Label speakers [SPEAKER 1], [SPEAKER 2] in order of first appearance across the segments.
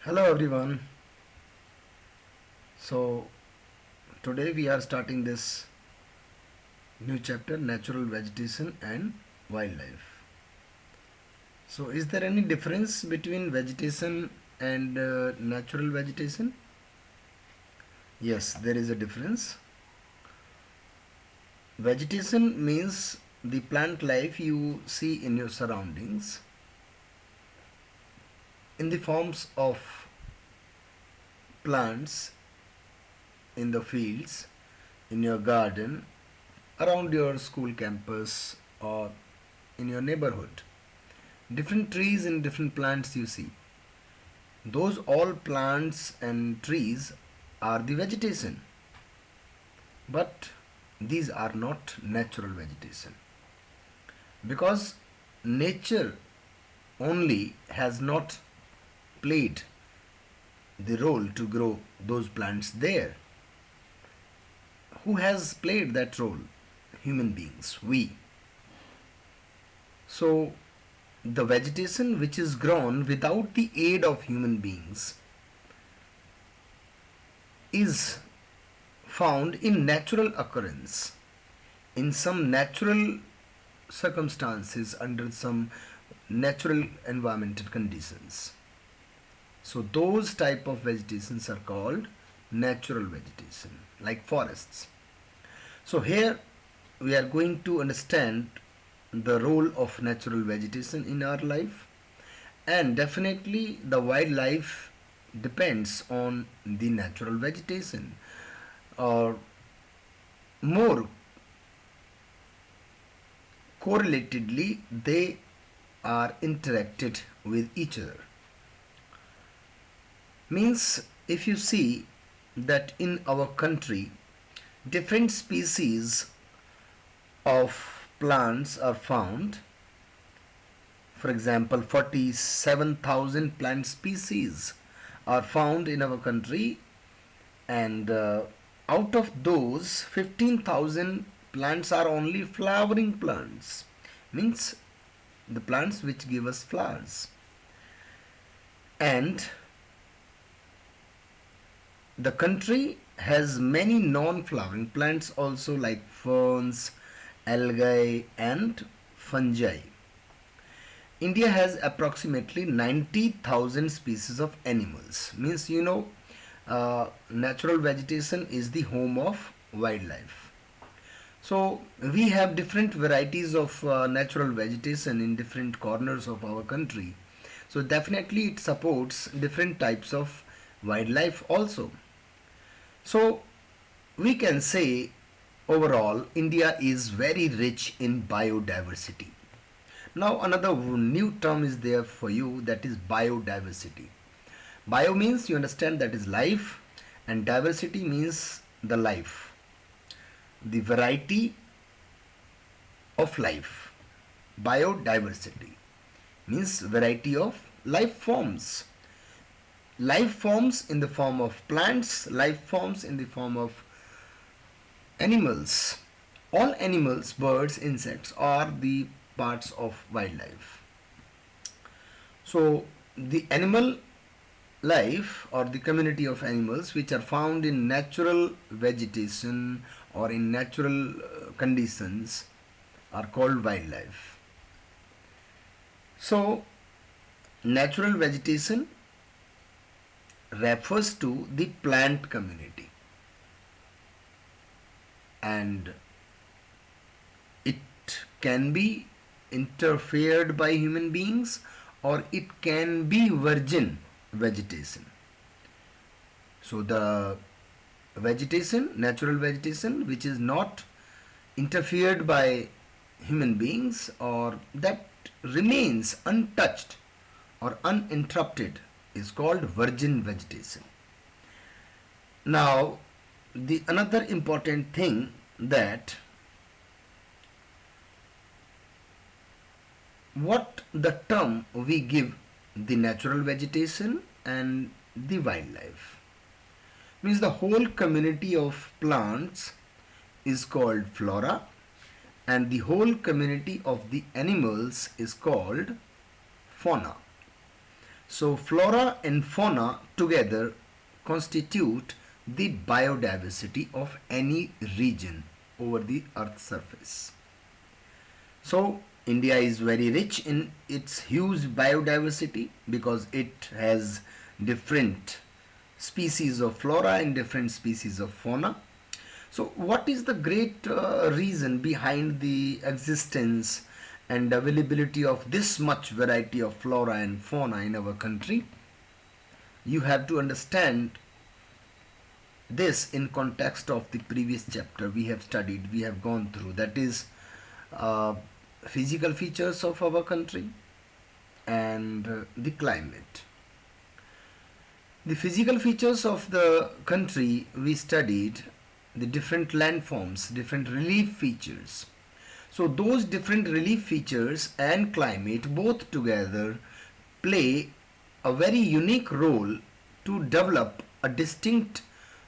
[SPEAKER 1] Hello everyone. So today we are starting this new chapter, natural vegetation and wildlife. So is there any difference between vegetation and natural vegetation? Yes, there is a difference. Vegetation means the plant life you see in your surroundings in the forms of plants in the fields, in your garden, around your school campus, or in your neighborhood. Different trees and different plants you see. Those all plants and trees are the vegetation. But these are not natural vegetation. Because nature only has not played the role to grow those plants there. Who has played that role? Human beings, we. So, the vegetation which is grown without the aid of human beings is found in natural occurrence, in some natural circumstances, under some natural environmental conditions. So those type of vegetations are called natural vegetation, like forests. So here we are going to understand the role of natural vegetation in our life, and definitely the wildlife depends on the natural vegetation, or more correlatedly they are interacted with each other. Means if you see that in our country different species of plants are found. For example, 47,000 plant species are found in our country, and out of those 15,000 plants are only flowering plants, means the plants which give us flowers. And the country has many non-flowering plants also, like ferns, algae and fungi. India has approximately 90,000 species of animals. Means natural vegetation is the home of wildlife. So we have different varieties of natural vegetation in different corners of our country. So definitely it supports different types of wildlife also. So we can say overall India is very rich in biodiversity. Now another new term is there for you, that is biodiversity. Bio means, you understand, that is life, and diversity means the life, the variety of life. Biodiversity means variety of life forms. Life forms in the form of plants, life forms in the form of animals. All animals, birds, insects are the parts of wildlife. So the animal life, or the community of animals which are found in natural vegetation or in natural conditions, are called wildlife. So natural vegetation refers to the plant community, and it can be interfered by human beings, or it can be virgin vegetation. So the vegetation, natural vegetation, which is not interfered by human beings, or that remains untouched or uninterrupted, is called virgin vegetation. Now the another important thing, that what the term we give the natural vegetation and the wildlife, means the whole community of plants is called flora, and the whole community of the animals is called fauna. So flora and fauna together constitute the biodiversity of any region over the earth's surface. So India is very rich in its huge biodiversity because it has different species of flora and different species of fauna. So what is the great reason behind the existence and availability of this much variety of flora and fauna in our country? You have to understand this in context of the previous chapter we have studied, we have gone through, that is uh, physical features of our country and the climate. The physical features of the country, we studied the different landforms, different relief features. So those different relief features and climate both together play a very unique role to develop a distinct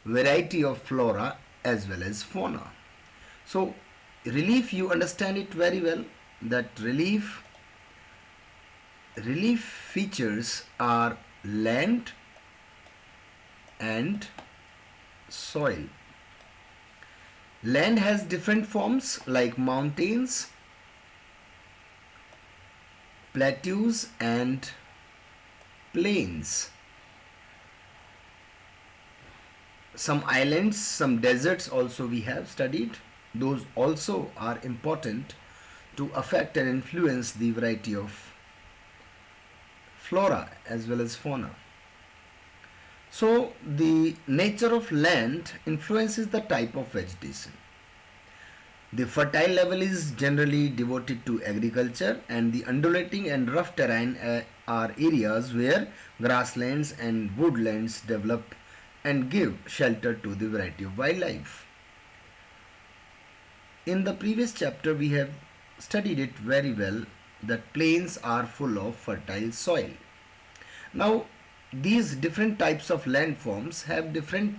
[SPEAKER 1] variety of flora as well as fauna. So relief, you understand it very well, that relief features are land and soil. Land has different forms like mountains, plateaus and plains. Some islands, some deserts also we have studied. Those also are important to affect and influence the variety of flora as well as fauna. So the nature of land influences the type of vegetation. The fertile level is generally devoted to agriculture, and the undulating and rough terrain are areas where grasslands and woodlands develop and give shelter to the variety of wildlife. In the previous chapter we have studied it very well, that plains are full of fertile soil. Now these different types of landforms have different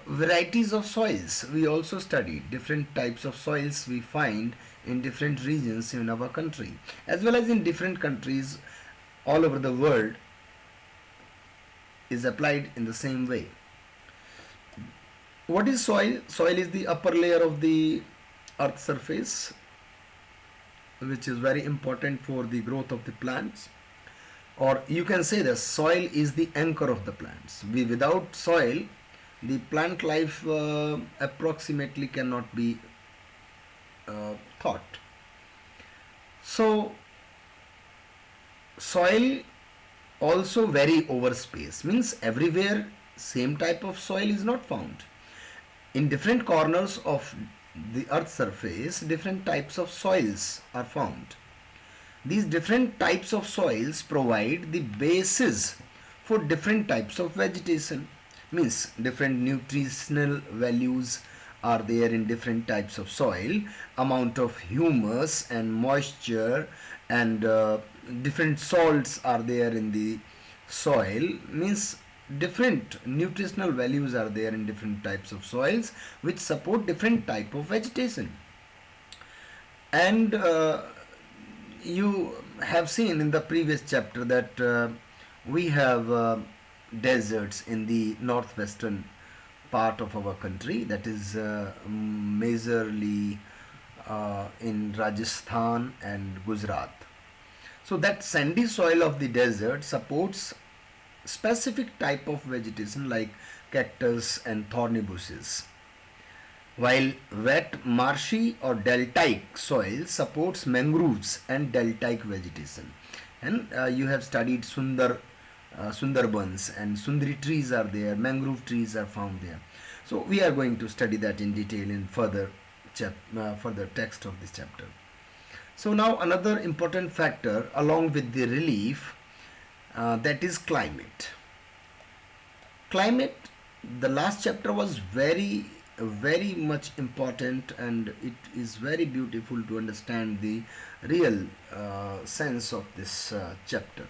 [SPEAKER 1] varieties of soils. We also studied different types of soils we find in different regions in our country as well as in different countries all over the world is applied in the same way. What is soil? Soil is the upper layer of the earth surface, which is very important for the growth of the plants. Or you can say that soil is the anchor of the plants. Without soil, the plant life approximately cannot be thought. So soil also vary over space, means everywhere same type of soil is not found. In different corners of the earth's surface, different types of soils are found. These different types of soils provide the basis for different types of vegetation, means different nutritional values are there in different types of soil, amount of humus and moisture and different salts are there in the soil, means different nutritional values are there in different types of soils which support different type of vegetation. And you have seen in the previous chapter that we have deserts in the northwestern part of our country, that is majorly in Rajasthan and Gujarat. So that sandy soil of the desert supports specific type of vegetation like cactus and thorny bushes, while wet marshy or deltaic soil supports mangroves and deltaic vegetation. And you have studied Sundarbans and Sundari trees are there, mangrove trees are found there. So we are going to study that in detail in further text of this chapter. So now another important factor along with the relief, that is climate. Climate, the last chapter was very much important, and it is very beautiful to understand the real sense of this chapter.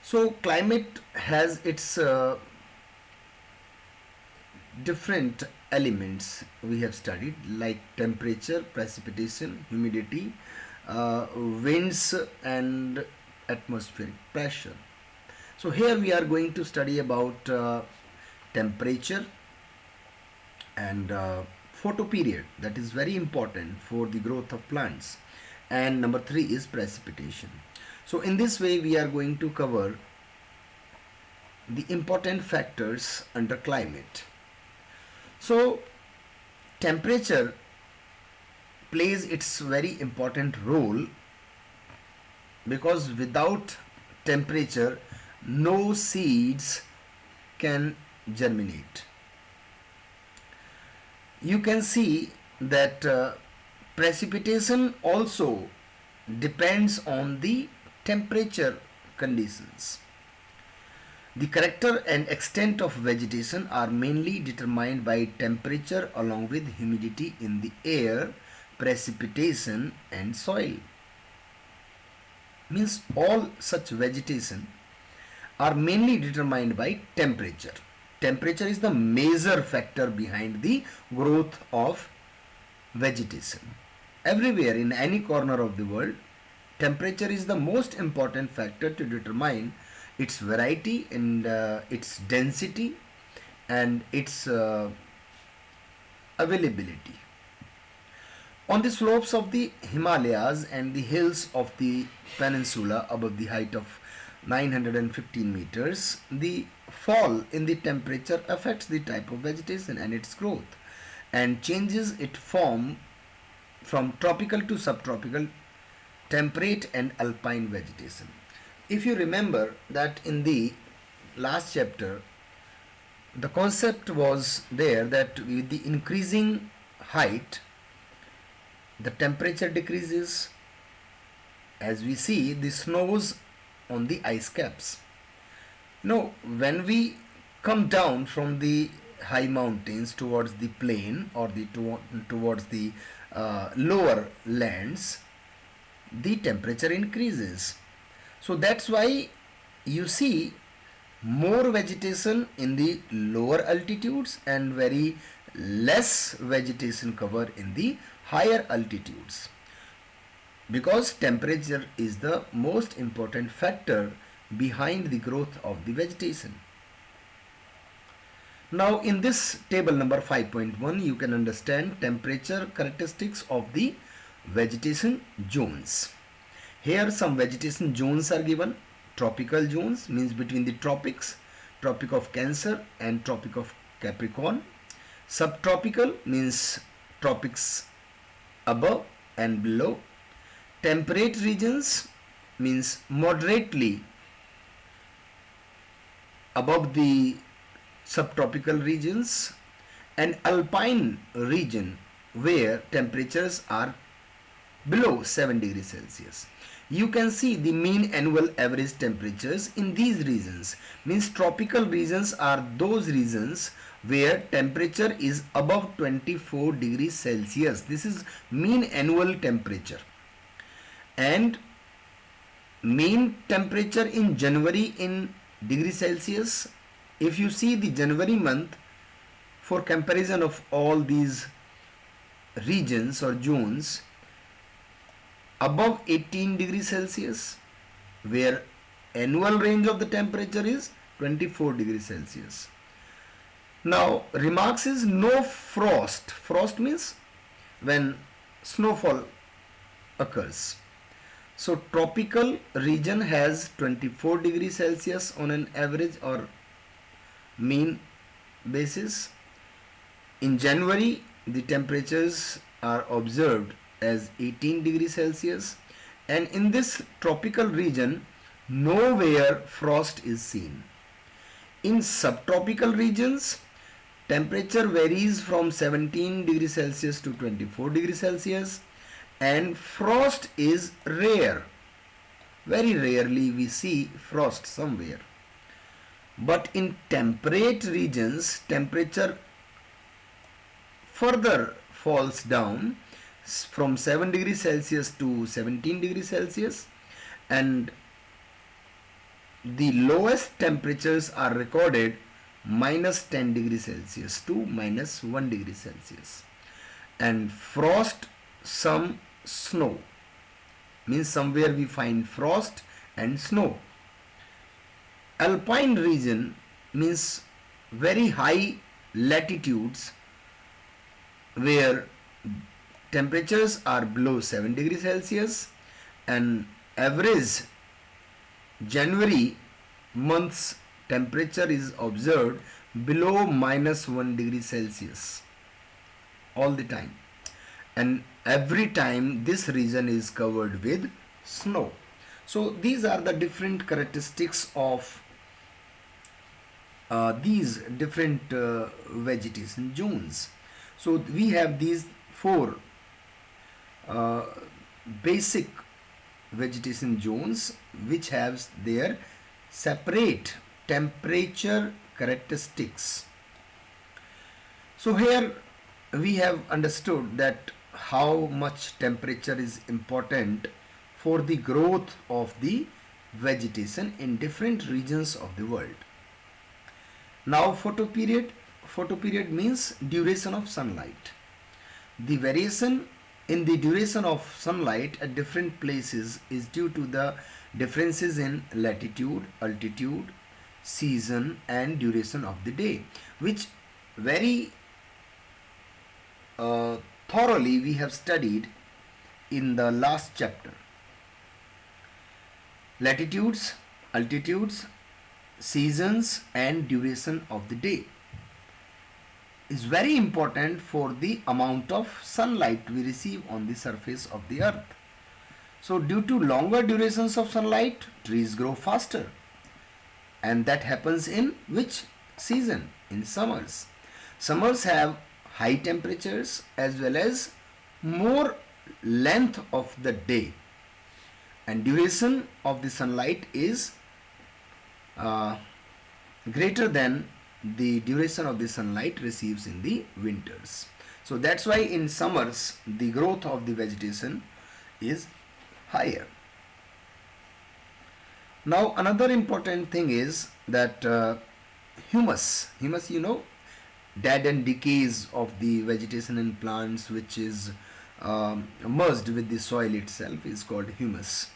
[SPEAKER 1] So climate has its different elements we have studied, like temperature, precipitation, humidity, winds and atmospheric pressure. So here we are going to study about temperature and photoperiod, that is very important for the growth of plants, and number 3 is precipitation. So in this way we are going to cover the important factors under climate. So temperature plays its very important role, because without temperature no seeds can germinate. You can see that precipitation also depends on the temperature conditions. The character and extent of vegetation are mainly determined by temperature along with humidity in the air, precipitation and soil. Means all such vegetation are mainly determined by temperature. Temperature is the major factor behind the growth of vegetation. Everywhere in any corner of the world, temperature is the most important factor to determine its variety and its density and its availability. On the slopes of the Himalayas and the hills of the peninsula above the height of 915 meters, the fall in the temperature affects the type of vegetation and its growth and changes its form from tropical to subtropical, temperate and alpine vegetation. If you remember that in the last chapter, the concept was there that with the increasing height, the temperature decreases. As we see the snows on the ice caps. Now, when we come down from the high mountains towards the plain or towards the lower lands, the temperature increases. So that's why you see more vegetation in the lower altitudes and very less vegetation cover in the higher altitudes, because temperature is the most important factor behind the growth of the vegetation. Now in this table number 5.1 you can understand temperature characteristics of the vegetation zones. Here some vegetation zones are given. Tropical zones means between the tropics, Tropic of Cancer and Tropic of Capricorn. Subtropical means tropics above and below. Temperate regions means moderately above the subtropical regions, and alpine region where temperatures are below 7 degrees Celsius. You can see the mean annual average temperatures in these regions. Means tropical regions are those regions where temperature is above 24 degrees Celsius. This is mean annual temperature. And mean temperature in January in degree Celsius, if you see the January month for comparison of all these regions or zones, above 18 degrees Celsius, where annual range of the temperature is 24 degrees Celsius. Now remarks is no frost. Frost means when snowfall occurs. So tropical region has 24 degrees Celsius on an average or mean basis. In January the temperatures are observed as 18 degrees Celsius, and in this tropical region nowhere frost is seen. In subtropical regions temperature varies from 17 degrees Celsius to 24 degrees Celsius, and frost is rare. Very rarely we see frost somewhere. But in temperate regions temperature further falls down from 7 degrees Celsius to 17 degrees Celsius, and the lowest temperatures are recorded minus 10 degrees Celsius to minus 1 degree Celsius. And frost, some snow, means somewhere we find frost and snow. Alpine region means very high latitudes where temperatures are below 7 degrees Celsius, and average January month's temperature is observed below -1 degree Celsius all the time, and every time this region is covered with snow. So these are the different characteristics of these different vegetation zones. So we have these four uh, basic vegetation zones which have their separate temperature characteristics. So here we have understood that how much temperature is important for the growth of the vegetation in different regions of the world. Now photoperiod. Photoperiod means duration of sunlight. The variation in the duration of sunlight at different places is due to the differences in latitude, altitude, season and duration of the day, which very thoroughly we have studied in the last chapter. Latitudes, altitudes, seasons and duration of the day is very important for the amount of sunlight we receive on the surface of the earth. So due to longer durations of sunlight, trees grow faster, and that happens in which season? In summers. Summers have high temperatures as well as more length of the day, and duration of the sunlight is greater than the duration of the sunlight receives in the winters. So that's why in summers the growth of the vegetation is higher. Now another important thing is that humus, dead and decays of the vegetation and plants which is merged with the soil itself is called humus.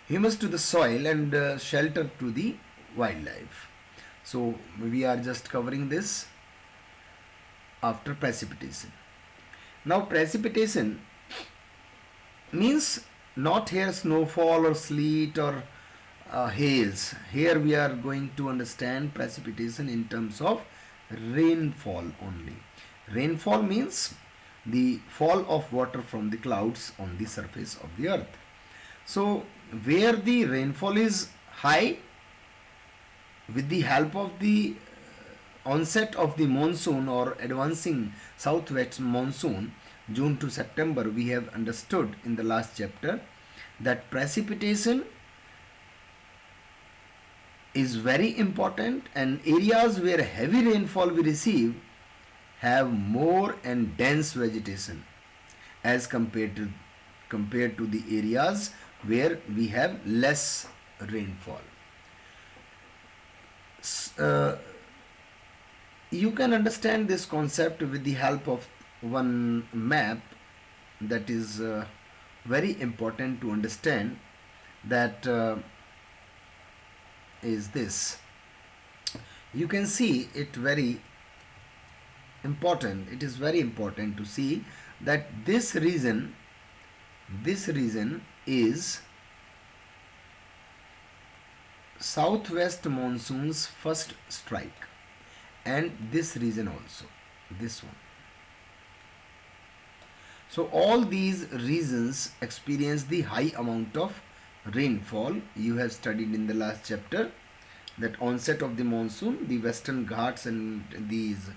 [SPEAKER 1] Humus to the soil and shelter to the wildlife. So we are just covering this after precipitation. Now precipitation means not here snowfall or sleet or hails. Here we are going to understand precipitation in terms of rainfall only. Rainfall means the fall of water from the clouds on the surface of the earth. So where the rainfall is high, with the help of the onset of the monsoon or advancing southwest monsoon, June to September, we have understood in the last chapter that precipitation is very important, and areas where heavy rainfall we receive have more and dense vegetation as compared to the areas where we have less rainfall. You can understand this concept with the help of one map that is very important to understand, that is this. You can see it very important. It is very important to see that this region is southwest monsoon's first strike, and this region also, this one. So all these regions experience the high amount of rainfall. You have studied in the last chapter that onset of the monsoon, the western Ghats and these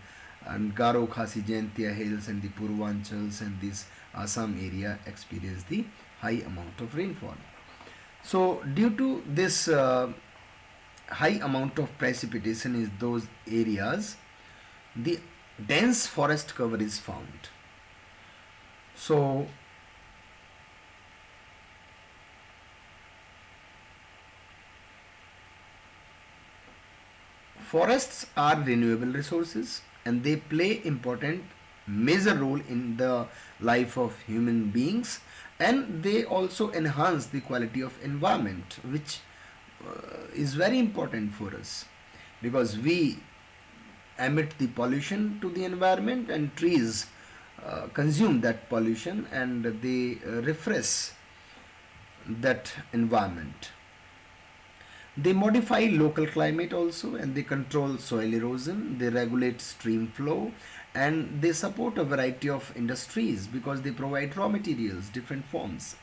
[SPEAKER 1] and Garo Khasi Jaintia hills and the Purvanchals and this Assam area experience the high amount of rainfall. So due to this high amount of precipitation in those areas, the dense forest cover is found. So forests are renewable resources and they play important major role in the life of human beings, and they also enhance the quality of environment which is very important for us, because we emit the pollution to the environment, and trees consume that pollution, and they refresh that environment. They modify local climate also, and they control soil erosion, they regulate stream flow, and they support a variety of industries because they provide raw materials, different forms.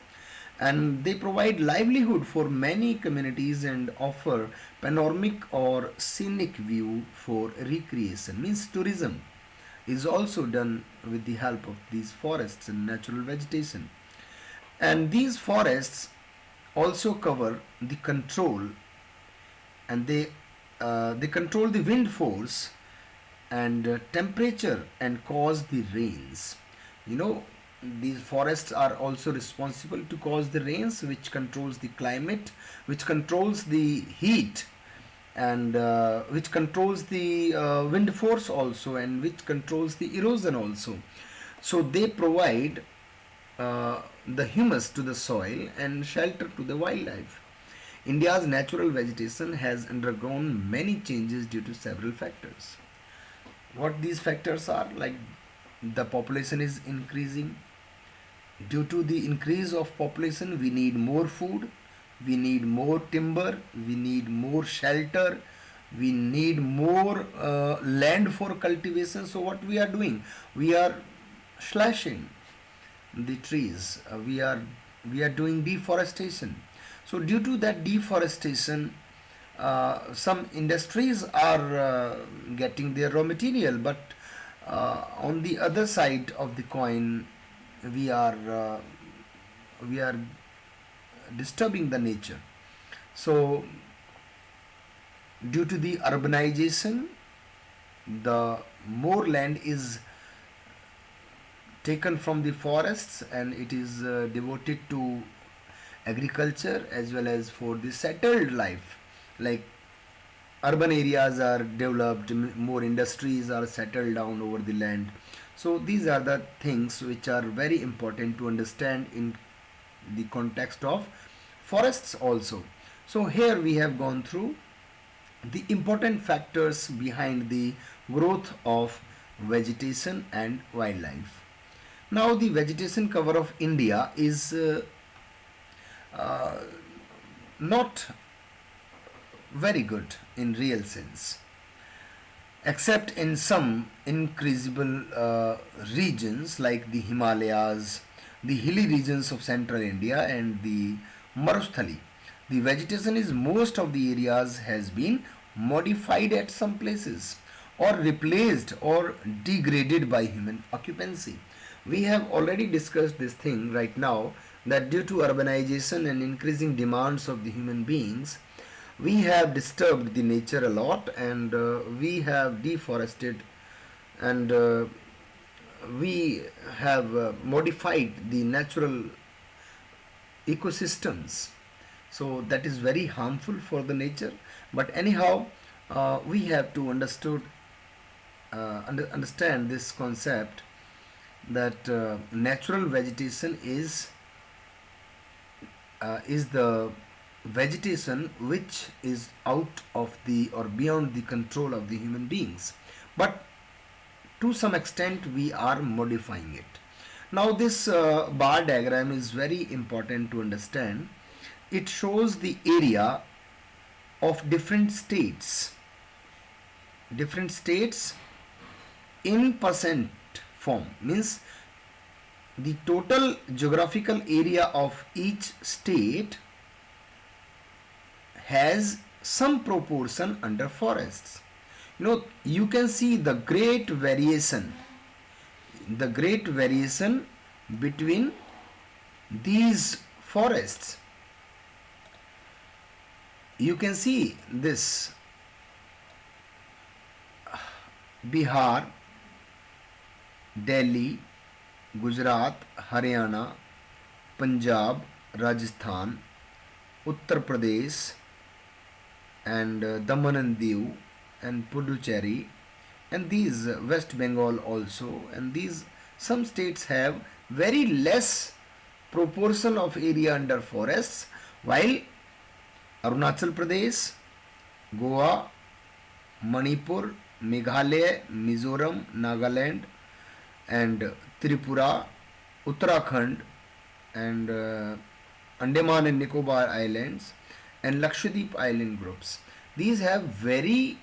[SPEAKER 1] And they provide livelihood for many communities and offer panoramic or scenic view for recreation. Means tourism is also done with the help of these forests and natural vegetation. And these forests also cover the control, and they control the wind force and temperature and cause the rains. You know, these forests are also responsible to cause the rains, which controls the climate, which controls the heat, and which controls the wind force also, and which controls the erosion also. So they provide the humus to the soil and shelter to the wildlife. India's natural vegetation has undergone many changes due to several factors. What these factors are, like the population is increasing. Due to the increase of population, we need more food, we need more timber, we need more shelter, we need more land for cultivation. So what we are doing, we are slashing the trees. We are doing deforestation. So due to that deforestation, some industries are getting their raw material, but on the other side of the coin, we are uh, we are disturbing the nature. So due to the urbanization, the more land is taken from the forests, and it is devoted to agriculture as well as for the settled life. Like urban areas are developed, more industries are settled down over the land. So these are the things which are very important to understand in the context of forests also. So here we have gone through the important factors behind the growth of vegetation and wildlife. Now the vegetation cover of India is uh, not very good in real sense, except in some increasable regions like the Himalayas, the hilly regions of central India, and the Marusthali. The vegetation is most of the areas has been modified at some places, or replaced or degraded by human occupancy. We have already discussed this thing right now, that due to urbanization and increasing demands of the human beings, we have disturbed the nature a lot, and we have deforested, and we have modified the natural ecosystems. So that is very harmful for the nature. But anyhow, we have to understand this concept, that natural vegetation is the vegetation which is out of the or beyond the control of the human beings, but to some extent we are modifying it. Now this bar diagram is very important to understand. It shows the area of different states in percent form. Means the total geographical area of each state has some proportion under forests. You can see the great variation between these forests. You can see this: Bihar, Delhi, Gujarat, Haryana, Punjab, Rajasthan, Uttar Pradesh, and Daman and Diu, and Puducherry, and these West Bengal also. And these some states have very less proportion of area under forests, while Arunachal Pradesh, Goa, Manipur, Meghalaya, Mizoram, Nagaland, and Tripura, Uttarakhand, and Andaman and Nicobar Islands, and Lakshadweep Island groups. These have very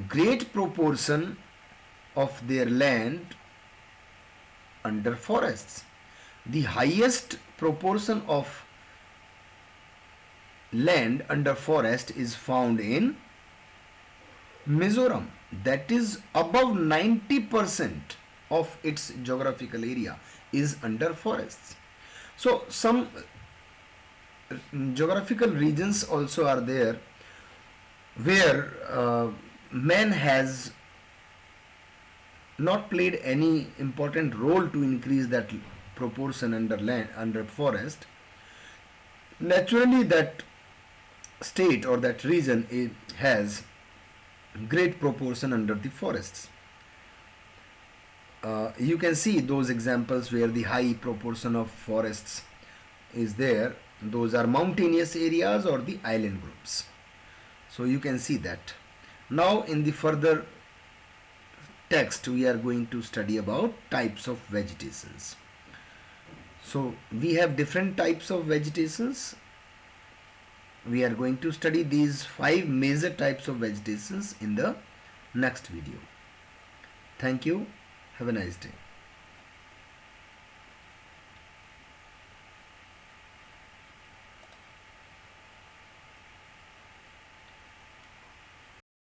[SPEAKER 1] great proportion of their land under forests. The highest proportion of land under forest is found in Mizoram, that is above 90% of its geographical area is under forests. So some geographical regions also are there where man has not played any important role to increase that proportion under land under forest. Naturally that state or that region has great proportion under the forests. You can see those examples where the high proportion of forests is there. Those are mountainous areas or the island groups. So you can see that. Now in the further text we are going to study about types of vegetations. So we have different types of vegetations. We are going to study these 5 major types of vegetations in the next video. Thank you. Have a nice day.